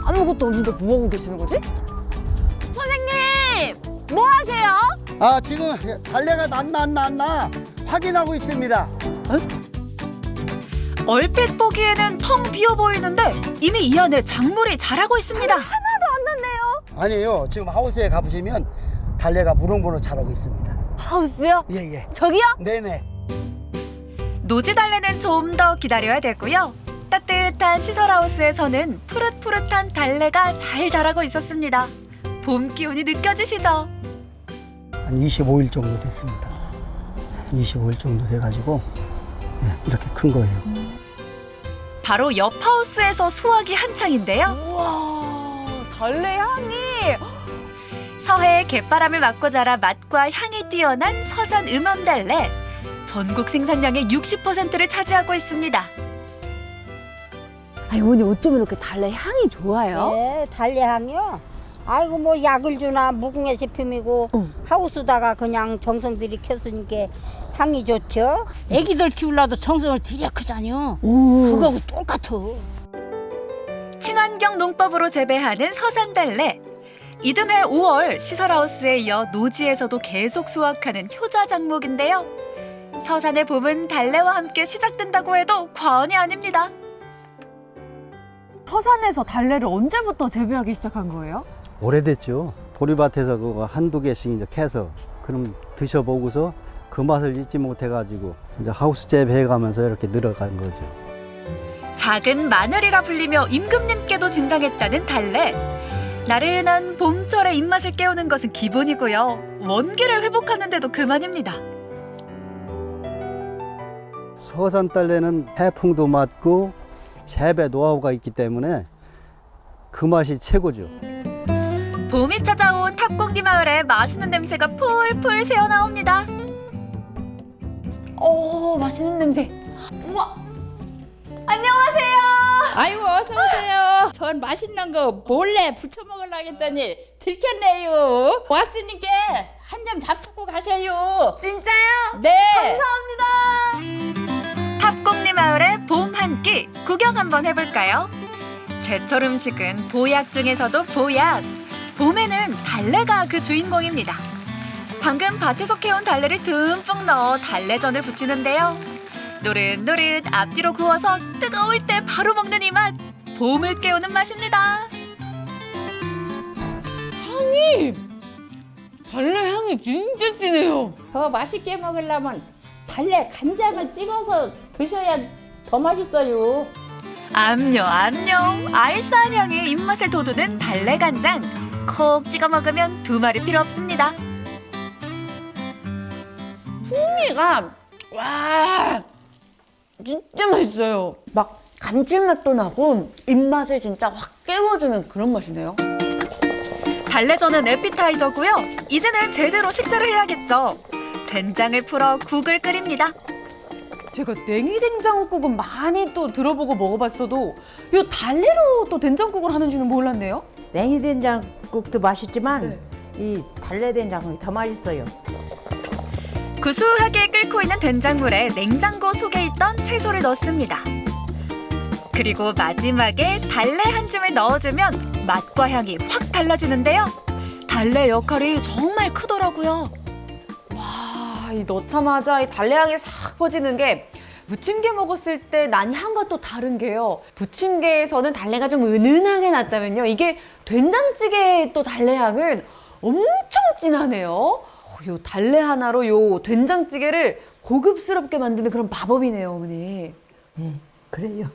아무것도 없는데 뭐 하고 계시는 거지? 선생님! 뭐 하세요? 아, 지금 달래가 났나 확인하고 있습니다. 얼핏 보기에는 텅 비어 보이는데 이미 이 안에 작물이 자라고 있습니다. 하나도 안 났네요. 아니에요. 지금 하우스에 가보시면 달래가 무럭무럭 자라고 있습니다. 하우스요? 예. 저기요? 네네. 노지 달래는 좀 더 기다려야 되고요. 따뜻한 시설하우스에서는 푸릇푸릇한 달래가 잘 자라고 있었습니다. 봄 기운이 느껴지시죠? 한 25일 정도 됐습니다. 25일 정도 돼가지고 이렇게 큰 거예요. 바로 옆 하우스에서 수확이 한창인데요. 우와, 달래 향이! 서해의 갯바람을 맞고 자라 맛과 향이 뛰어난 서산 음암달래. 전국 생산량의 60%를 차지하고 있습니다. 아니, 어머니 어쩜 이렇게 달래 향이 좋아요? 네, 달래 향이요. 아이고 뭐 약을 주나 무궁화 제품이고 하우스다가 그냥 정성 들이 켰으니까 향이 좋죠. 애기들 키우려도 정성을 들여 크잖요. 그거하고 똑같아. 친환경 농법으로 재배하는 서산달래. 이듬해 5월 시설하우스에 이어 노지에서도 계속 수확하는 효자 작목인데요. 서산의 봄은 달래와 함께 시작된다고 해도 과언이 아닙니다. 서산에서 달래를 언제부터 재배하기 시작한 거예요? 오래됐죠. 보리밭에서 그거 한두 개씩 이제 캐서 그럼 드셔보고서 그 맛을 잊지 못해가지고 이제 하우스 재배해가면서 이렇게 늘어간 거죠. 작은 마늘이라 불리며 임금님께도 진상했다는 달래. 나른한 봄철의 입맛을 깨우는 것은 기본이고요. 원기를 회복하는 데도 그만입니다. 서산 달래는 해풍도 맞고 재배 노하우가 있기 때문에 그 맛이 최고죠. 봄이 찾아온 탑공디 마을에 맛있는 냄새가 풀풀 새어나옵니다. 맛있는 냄새. 우와! 안녕하세요. 아이고 어서 오세요. 전 맛있는 거 몰래 부쳐 먹으려고 했더니 들켰네요. 왔으니까 한 점 잡수고 가셔요. 진짜요? 네. 감사합니다. 탑공리 마을의 봄 한 끼 구경 한번 해볼까요? 제철 음식은 보약 중에서도 보약. 봄에는 달래가 그 주인공입니다. 방금 밭에서 캐온 달래를 듬뿍 넣어 달래전을 부치는데요. 노릇노릇 앞뒤로 구워서 뜨거울 때 바로 먹는 이 맛. 봄을 깨우는 맛입니다. 향이 달래 향이 진짜 진해요. 더 맛있게 먹으려면 달래 간장을 찍어서 드셔야 더 맛있어요. 암요 알싸한 향이 입맛을 돋우는 달래 간장. 콕 찍어 먹으면 두 말이 필요 없습니다. 풍미가 와 진짜 맛있어요. 막 감칠맛도 나고 입맛을 진짜 확 깨워주는 그런 맛이네요. 달래전은 에피타이저고요. 이제는 제대로 식사를 해야겠죠. 된장을 풀어 국을 끓입니다. 제가 냉이 된장국은 많이 또 들어보고 먹어봤어도 이 달래로 또 된장국을 하는지는 몰랐네요. 냉이 된장국도 맛있지만 이 달래 된장국이 더 맛있어요. 구수하게 끓고 있는 된장물에 냉장고 속에 있던 채소를 넣습니다. 그리고 마지막에 달래 한 줌을 넣어주면 맛과 향이 확 달라지는데요. 달래 역할이 정말 크더라고요. 와, 이 넣자마자 이 달래 향이 싹 퍼지는 게 부침개 먹었을 때 난 향과 또 다른 게요. 부침개에서는 달래가 좀 은은하게 났다면요. 이게 된장찌개의 또 달래 향은 엄청 진하네요. 요 달래 하나로 요 된장찌개를 고급스럽게 만드는 그런 마법이네요, 어머니. 그래요.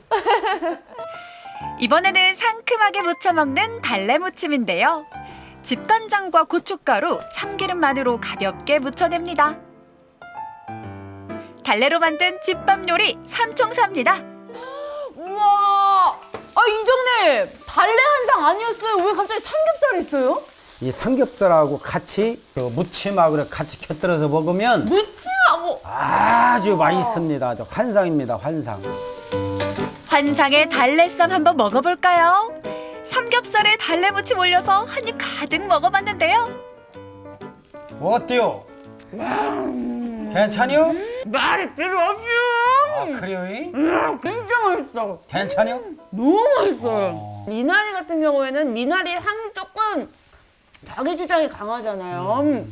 이번에는 상큼하게 무쳐 먹는 달래 무침인데요. 집간장과 고춧가루, 참기름만으로 가볍게 무쳐냅니다. 달래로 만든 집밥 요리 삼총사입니다. 우와! 이정님! 달래 한 상 아니었어요? 왜 갑자기 삼겹살이 있어요? 이 삼겹살하고 같이 그 무침하고 같이 곁들여서 먹으면 무침하고 아주 맛있습니다. 아주 환상입니다. 환상. 환상의 달래쌈 한번 먹어볼까요? 삼겹살에 달래 무침 올려서 한 입 가득 먹어봤는데요. 어때요? 괜찮요? 말이 필요 없죠. 아, 그래요? 진짜 맛있어. 괜찮요? 너무 맛있어요. 미나리 같은 경우에는 미나리 향이 조금 자기 주장이 강하잖아요.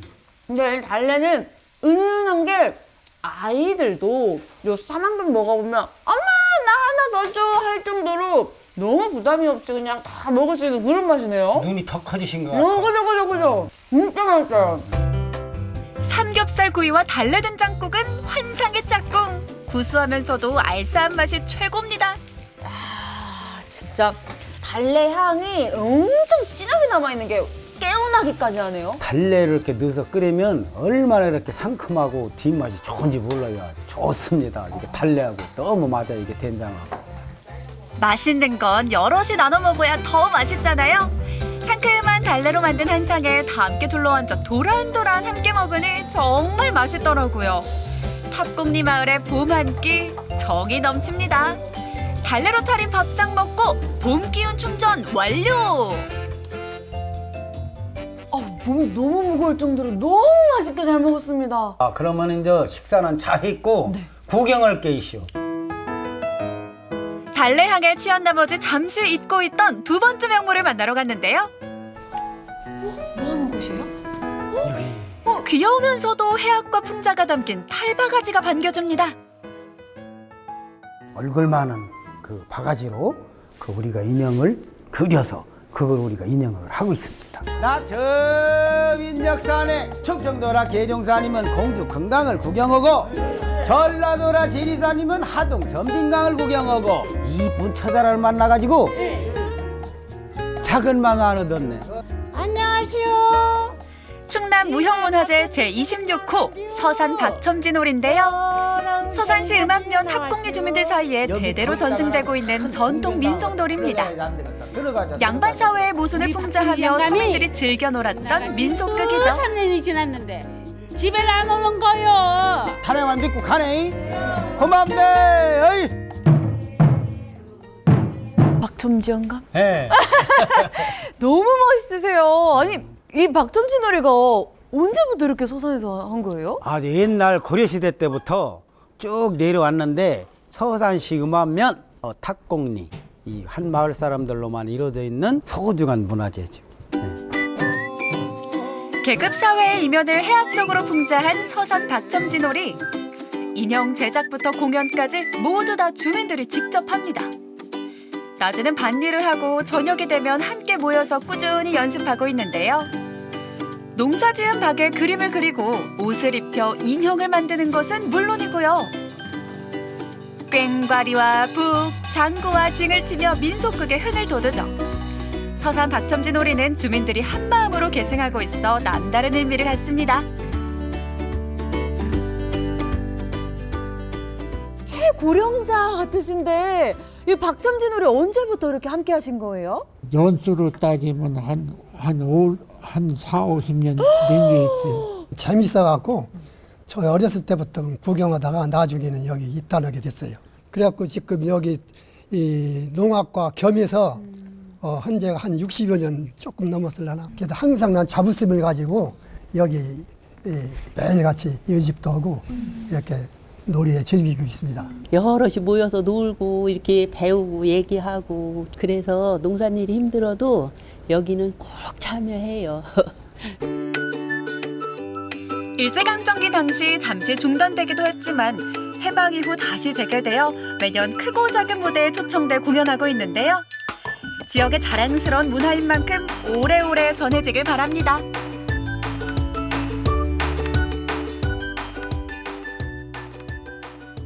근데 이 달래는 은은한 게 아이들도 요 쌈 한 번 먹어보면 엄마 나 하나 더 줘 할 정도로 너무 부담이 없이 그냥 다 먹을 수 있는 그런 맛이네요. 눈이 더 커지신 것 같아요. 그죠. 진짜 맛있어요. 삼겹살 구이와 달래 된장국은 환상의 짝꿍. 구수하면서도 알싸한 맛이 최고입니다. 진짜 달래 향이 엄청 진하게 남아있는 게 개운하기까지 하네요. 달래를 이렇게 넣어서 끓이면 얼마나 이렇게 상큼하고 뒷맛이 좋은지 몰라요. 좋습니다. 이게 달래하고 너무 맞아요. 이게 된장하고. 맛있는 건 여럿이 나눠 먹어야 더 맛있잖아요. 상큼한 달래로 만든 한 상에 다 함께 둘러앉아 도란도란 함께 먹으니 정말 맛있더라고요. 탑곡리 마을의 봄 한 끼 정이 넘칩니다. 달래로 차린 밥상 먹고 봄 기운 충전 완료! 몸이 너무 무거울 정도로 너무 맛있게 잘 먹었습니다. 그러면 이제 식사는 잘 했고 구경할 게 있어. 달래 향에 취한 나머지 잠시 잊고 있던 두 번째 명물을 만나러 갔는데요. 뭐 하는 곳이에요? 귀여우면서도 해악과 풍자가 담긴 탈바가지가 반겨줍니다. 얼굴 많은 그 바가지로 그 우리가 인형을 그려서 그걸 우리가 인형을 하고 있습니다. 나 저 인력산에 충청도라 계룡산이면 공주 금강을 구경하고 전라도라 지리산이면 하동 섬진강을 구경하고 이쁜 처자를 만나가지고 작은 망 하나 얻었네. 안녕하세요. 충남 무형문화재 제26호 서산 박첨지놀인데요. 서산시 음암면 탑곡리 주민들 사이에 대대로 전승되고 있는 전통 민속놀이입니다. 양반 사회의 모순을 풍자하며 서민들이 즐겨 놀았던 민속극이죠. 3년이 지났는데 집에 안 오는 거요. 자네만 믿고 가네. 고맙네. 어이. 박첨지 영감? 네. 너무 멋있으세요. 아니 이 박첨지 놀이가 언제부터 이렇게 서산에서 한 거예요? 아주 옛날 고려시대 때부터 쭉 내려왔는데 서산시 음암면 탑곡리 이 한 마을 사람들로만 이루어져 있는 소중한 문화재죠. 계급 사회의 이면을 해학적으로 풍자한 서산 박첨지놀이. 인형 제작부터 공연까지 모두 다 주민들이 직접 합니다. 낮에는 밭일을 하고 저녁이 되면 함께 모여서 꾸준히 연습하고 있는데요. 농사지은 밭에 그림을 그리고 옷을 입혀 인형을 만드는 것은 물론이고요. 꽹과리와 북, 장구와 징을 치며 민속극의 흥을 돋우죠. 서산 박첨지놀이는 주민들이 한마음으로 계승하고 있어 남다른 의미를 갖습니다. 최고령자 같으신데 이 박첨지놀이 언제부터 이렇게 함께 하신 거예요? 연수로 따지면 한 4, 50년 된 게 있어요. 재밌어갖고 저 어렸을 때부터 구경하다가 나중에는 여기 입단하게 됐어요. 그래갖고 지금 여기 이 농악과 겸해서 현재가 한 60여 년 조금 넘었을라나. 그래도 항상 난 자부심을 가지고 여기 매일같이 일집도 하고 이렇게 놀이에 즐기고 있습니다. 여럿이 모여서 놀고 이렇게 배우고 얘기하고 그래서 농사일이 힘들어도 여기는 꼭 참여해요. 일제강점기 당시 잠시 중단되기도 했지만 해방 이후 다시 재개되어 매년 크고 작은 무대에 초청돼 공연하고 있는데요. 지역의 자랑스러운 문화인 만큼 오래오래 전해지길 바랍니다.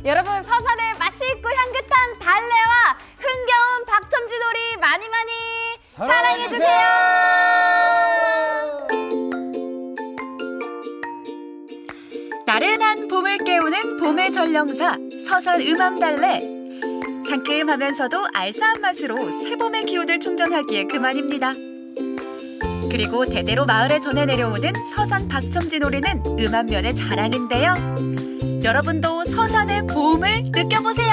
여러분, 서산의 맛있고 향긋한 달래와 흥겨운 박첨지놀이 많이 사랑해주세요. 나른한 봄을 깨우는 봄의 전령사 서산 음암달래. 상큼하면서도 알싸한 맛으로 새봄의 기운을 충전하기에 그만입니다. 그리고 대대로 마을에 전해 내려오는 서산 박첨지놀이는 음암면의 자랑인데요. 여러분도 서산의 봄을 느껴보세요.